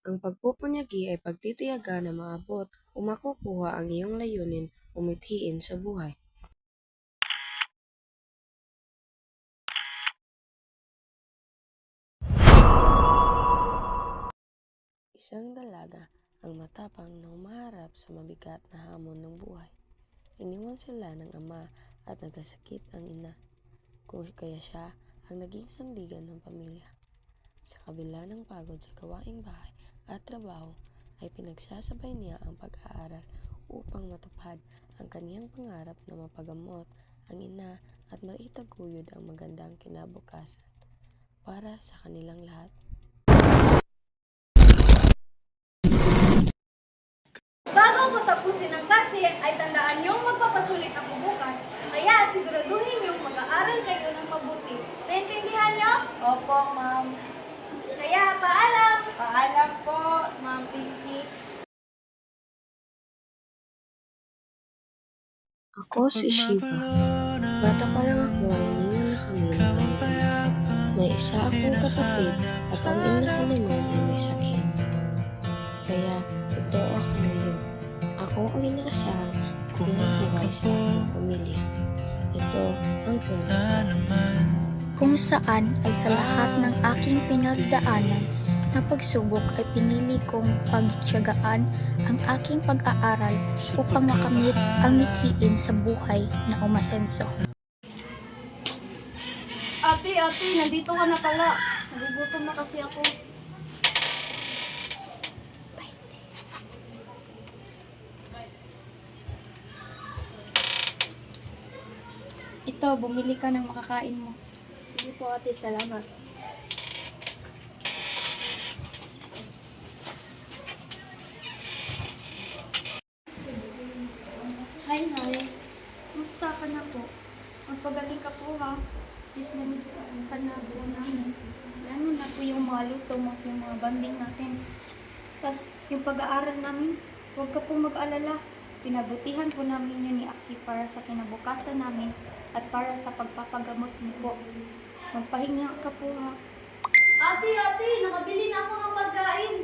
Ang pagpupunyagi ay pagtitiyaga na maabot o makukuha ang iyong layunin o mithiin sa buhay. Isang dalaga ang matapang na humaharap sa mabigat na hamon ng buhay. Iniwan sila ng ama at nagkasakit ang ina, kung kaya siya ang naging sandigan ng pamilya. Sa kabila ng pagod sa gawaing bahay at trabaho, ay pinagsasabay niya ang pag-aaral upang matupad ang kaniyang pangarap na mapagamot ang ina at maitaguyod ang magandang kinabukasan para sa kanilang lahat. Bago ko tapusin ang klase, ay tandaan niyong magpapasulit ako bukas. Kaya siguraduhin niyong mag-aaral kayo ng mabuti. Naintindihan niyo? Opo, ma'am. Kaya paalam! Paalam po, Ma'am Pinky. Ako si Shiva. Bata pa lang ako ay iniwan na kami ng aming ama. May isa akong kapatid at ang ina ko naman ay may sakit. Kaya ito ako ngayon. Ako ang inaasahan kung buhay sa aking pamilya. Ito ang kwento ko. Kung saan ay sa lahat ng aking pinagdaanan na pagsubok ay pinili kong pagtiyagaan ang aking pag-aaral upang makamit ang mithiin sa buhay na umasenso. Ate, nandito ka na pala. Nagugutom na kasi ako. Ito, bumili ka ng makakain mo. Sige po, ate. Salamat. Hi, Nay. Musta ka na po? Magpagaling ka po, ha? Miss na miss ka na po namin. Lalo na po yung mga luto mo, yung mga banding natin. Tapos, yung pag-aaral namin, huwag ka po mag-alala. Pinabutihan po namin yun ni Aki para sa kinabukasan namin at para sa pagpapagamot niyo po. Magpahinga ka po, ha? Ate, nakabili na ako ng pagkain.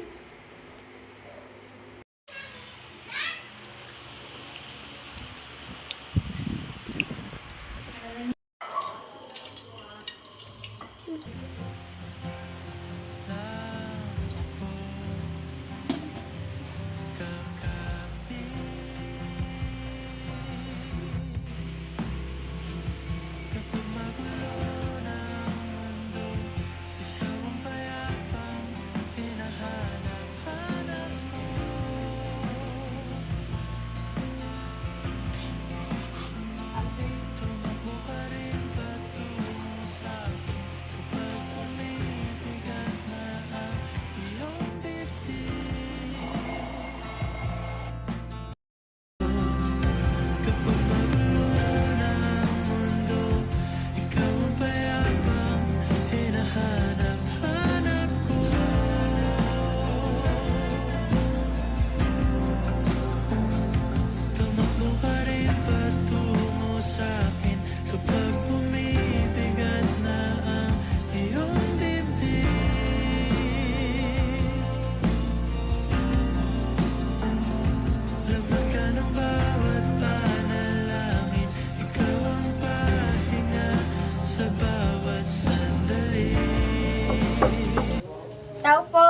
Tao po!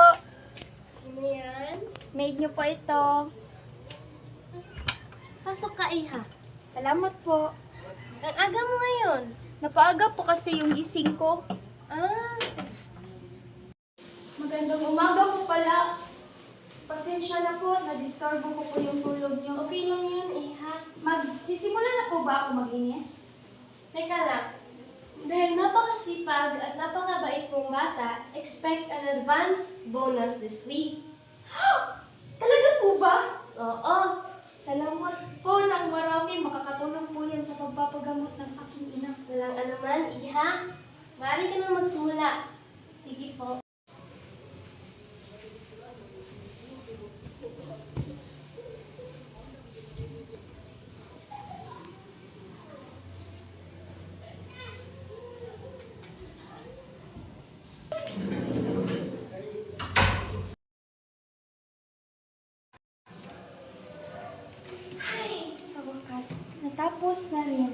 Sino yan? Maid niyo po ito. Pasok ka, Iha. Salamat po. Ang aga mo ngayon. Napaaga po kasi yung gising ko. Ah, Magandang umaga po pala. Pasensya na po, na-disturbo ko po yung tulog niyo. okay lang yun, Iha. Magsisimula na po ba ako maglinis? Teka lang. Dahil napakasipag at napakabait mong bata, expect an advance bonus this week. Talaga po ba? Oo. Salamat po ng marami. Makakatulong po yan sa pagpapagamot ng aking ina. Walang anuman, Iha. Maaari ka na magsimula. Sige po. Tapos na rin.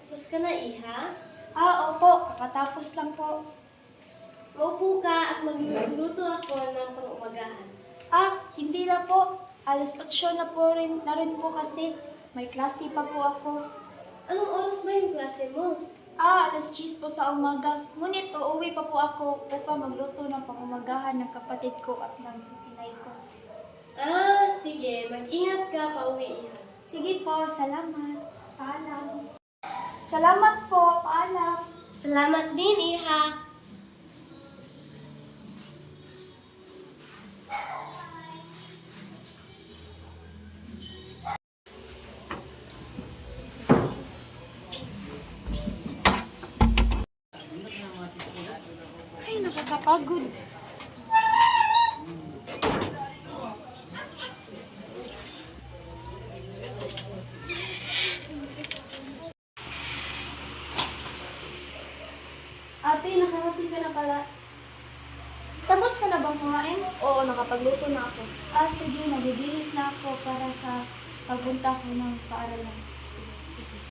Tapos ka na, Iha? Opo. Kakatapos lang po. Maupo ka at magluluto ako ng pang-umagahan. Hindi na po. Alas 8 na rin po kasi. May klase pa po ako. Anong oras ba yung klase mo? Alas 10 po sa umaga. Ngunit uuwi pa po ako upang magluto ng pangumagahan ng kapatid ko at ng inay ko. Sige. Mag-ingat ka pauwi, Iha. Sige po, salamat. Paalam. Salamat po, paalam. Salamat din, Iha. Ay, nakakapagod. Ate, nakarating ka na pala. Tapos ka na bang kumain? Oo, nakapagluto na ako. Sige, magbibihis na ako para sa pagpunta ko ng paaralan. Sige.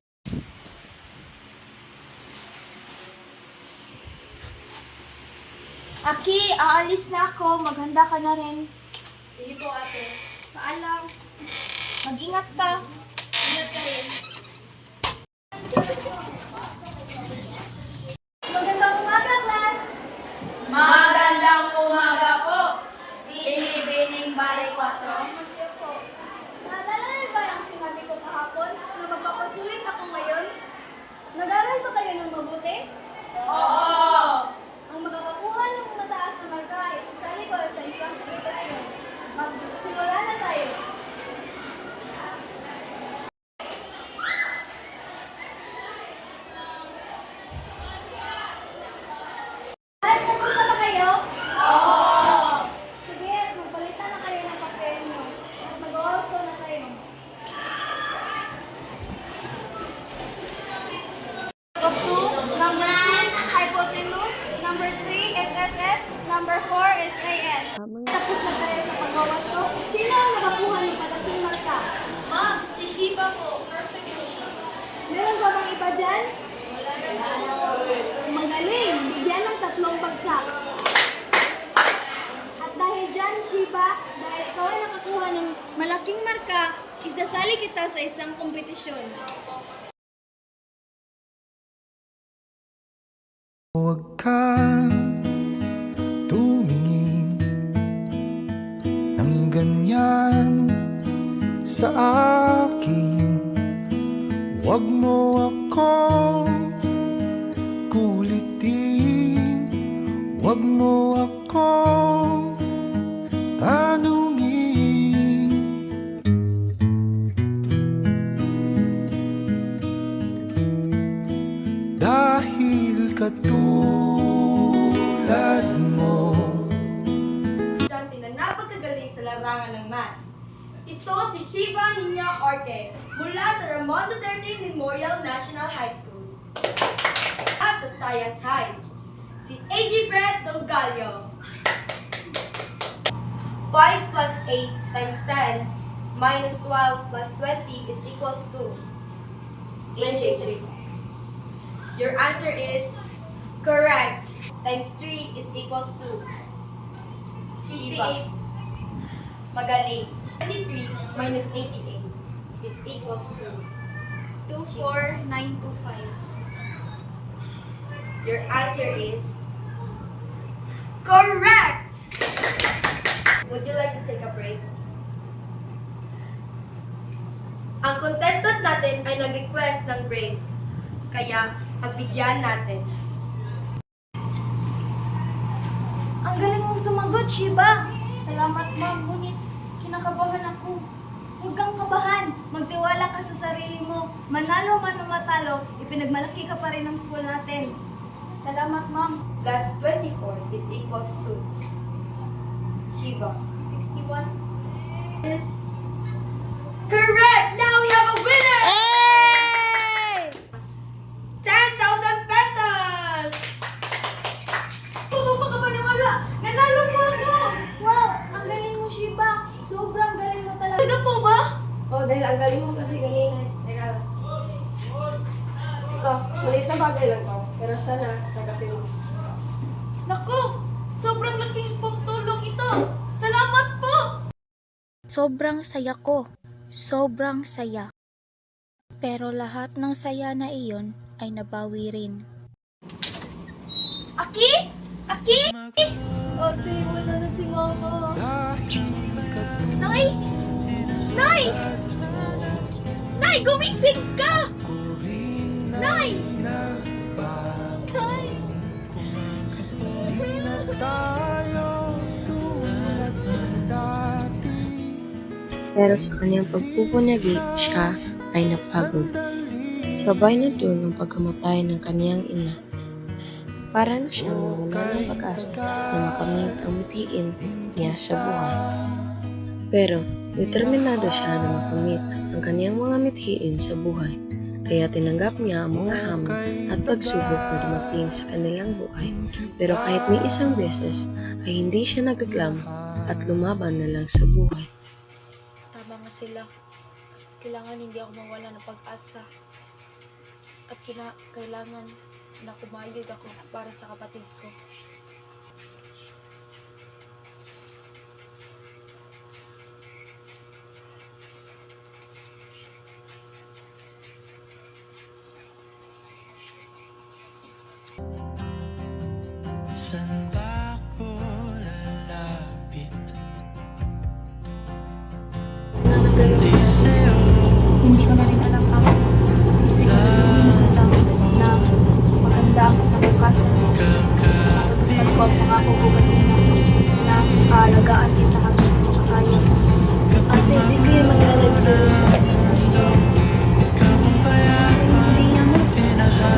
Aki, aalis na ako. Maghanda ka na rin. Sige po, ate. Paalam. Mag-ingat ka. Ingat ka rin. Magandang umaga, class! Magandang umaga po, Binibining Bari 4. Masya po. Naalala niyo ba yung sinabi ko kahapon na magpapasulit ako ngayon? Nag-aral ba kayo ng mabuti? Oo! Ang makakakuha ng mataas na marka ay sasali ko sa isang kompetisyon. Magsimula na tayo. Class, tapos na ba kayo? Oo! Sige, magpalitan na kayo ng papel niyo. At mag-orso na kayo. Of 2, number 2, hypotenuse, number 3, SSS, number 4, SAS. Tapos na tayo sa pagwawasto. Sino ang nakakuha ng patating marka? Ma'am, si Shiba po. Perfect po siya. Meron ba bang iba dyan? Magaling! Bigyan ng 3 bagsak. At dahil dyan, Chiba, dahil ikaw ay nakakuha ng malaking marka, isasali kita sa isang kompetisyon. Huwag kang tumingin ng ganyan sa akin. Huwag mo akong kulitin. Huwag mo akong tanungin. Dahil katulad mo, Estudyante na napagkagaling sa larangan ng math. Ito si Shiba Niño Orte mula sa Ramon Duterte Memorial National High School. At sa Science High, si A.G. Brett Dongalio. 5 plus 8 times 10 minus 12 plus 20 is equals to A.J. 3. Your answer is correct. Times 3 is equals to Shiba. Magaling. 23 minus 88 is equals to 24925. Your answer is correct! Would you like to take a break? Ang contestant natin ay nag-request ng break. Kaya, pagbigyan natin. Ang galing mong sumagot, Shiba. Salamat, ma'am. Ngunit, kinakabahan ako. Huwag kang kabahan. Magtiwala ka sa sarili mo. Manalo man o matalo, ipinagmalaki ka pa rin ng school natin. Salamat, ma'am. Plus 24 is equals to Shiba. 61. Is correct! Now we have a winner! 10,000 pesos! Kung ka pa niwala, nanalo mo ako! Wow! Ang galing mo, Shiba. Sobrang galing mo talaga. Talaga po ba? Oh, dahil ang galing mo kasi kanina. Teka, bagay lang to, pero sana tagapin mo. Naku! Sobrang laking tulong ito! Salamat po! Sobrang saya ko. Sobrang saya. Pero lahat ng saya na iyon ay nabawi rin. Aki! Aki! Ate, wala na si Mama. Nay! Nay! Nay, gumising ka! Nay! Nay! Pero sa kanyang pagpupunyagi, siya ay napagod. Sabay na dun ang pagkamatay ng kanyang ina. Para na siyang nawala ng pag-asa na makamit ang mithiin niya sa buhay. Pero determinado siya na makamit ang kanyang mga mithiin sa buhay. Kaya tinanggap niya ang mga hamon at pagsubok na dumating sa kanilang buhay. Pero kahit ni isang beses ay hindi siya nagreklamo at lumaban na lang sa buhay. Tama nga sila. Kailangan hindi ako mawala ng pag-asa. At kailangan na kumayod ako para sa kapatid ko. Saan ba ako lalapit? Hindi ko na rin alam ang sisiguraduhin ko lang na maganda ang kinabukasan mo. Matutupad ko ang pangako ko kanina na aalagaan kita hanggang sa makakaya. Ate, hindi kayo magla-live series sa Hindi yan mo.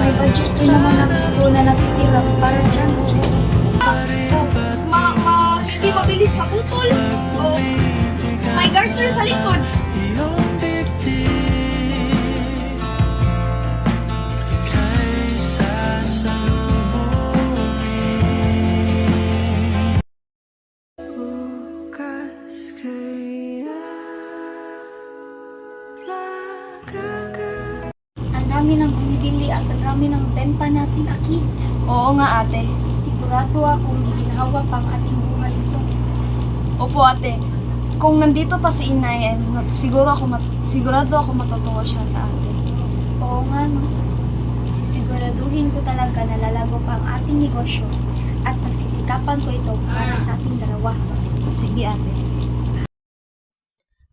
May budget rin naman ako na natitira para dyan. Hindi mabilis maputol. O may garter sa likod. Iyong dibdib ika'y sasalubungin. Bukas kaya Ang dami ng bumibili at ang dami ng benta natin, Aki. Oo nga ate. Sigurado akong giginhawa pa ang ating buhay ito. Opo ate. Kung nandito pa si inay, sigurado ako matutuwa siya sa atin. Oo nga, no. Sisiguraduhin ko talaga na lalago pa ang ating negosyo at magsisikapan ko ito para sa ating dalawa. Sige ate.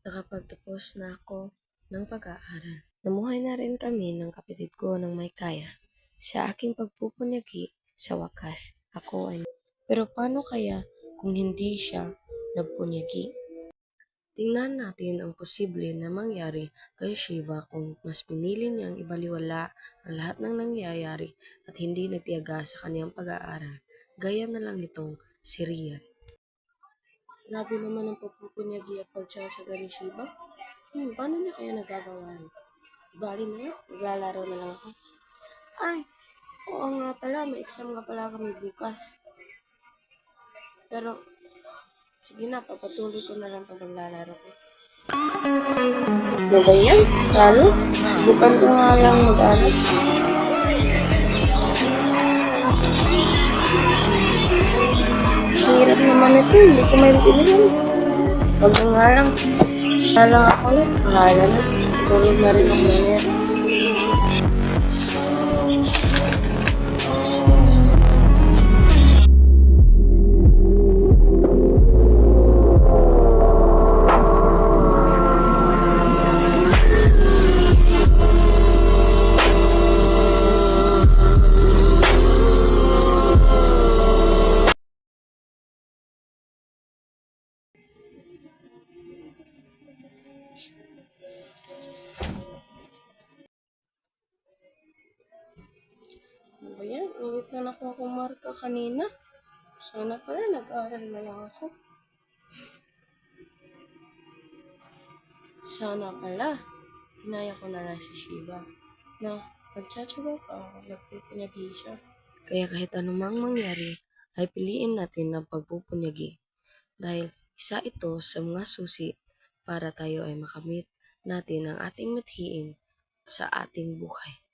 Nakapagtapos na ako ng pag-aaral. Namuhay na rin kami ng kapatid ko ng may kaya. Sa aking pagpupunyagi, sa wakas, ako ay... Pero paano kaya kung hindi siya nagpunyagi? Tingnan natin ang posible na mangyari kay Shiva kung mas pinili niyang ibaliwala ang lahat ng nangyayari at hindi nagtiyaga sa kanyang pag-aaral. Gaya na lang nitong si Rian. Grabe naman ang pagpupunyagi at pagtsatsaga ni Shiva. Paano niya kaya nagagawa rin? Bali na lang, maglalaro na lang ako. Ay, oo nga pala, may exam nga pala kami bukas. Pero, sige na, papatuloy ko na lang pag maglalaro ko. Ano ba yan? Lalo? Subukan ko nga lang mag-aral. Hirap naman ito, hindi ko maintindihan. Wag na nga lang. Lang ako ulit, bahala na. Tulog na rin ako ngayon. Ano ba yan? Ulit na nakuha kong marka kanina. Sana pala nag-aaral na lang ako. Sana pala, hinaya ko na lang si Shiva na nagtsatsaga pa ako, nagpupunyagi siya. Kaya kahit anumang mangyari, ay piliin natin ang pagpupunyagi. Dahil isa ito sa mga susi para tayo ay makamit natin ang ating mithiin sa ating buhay.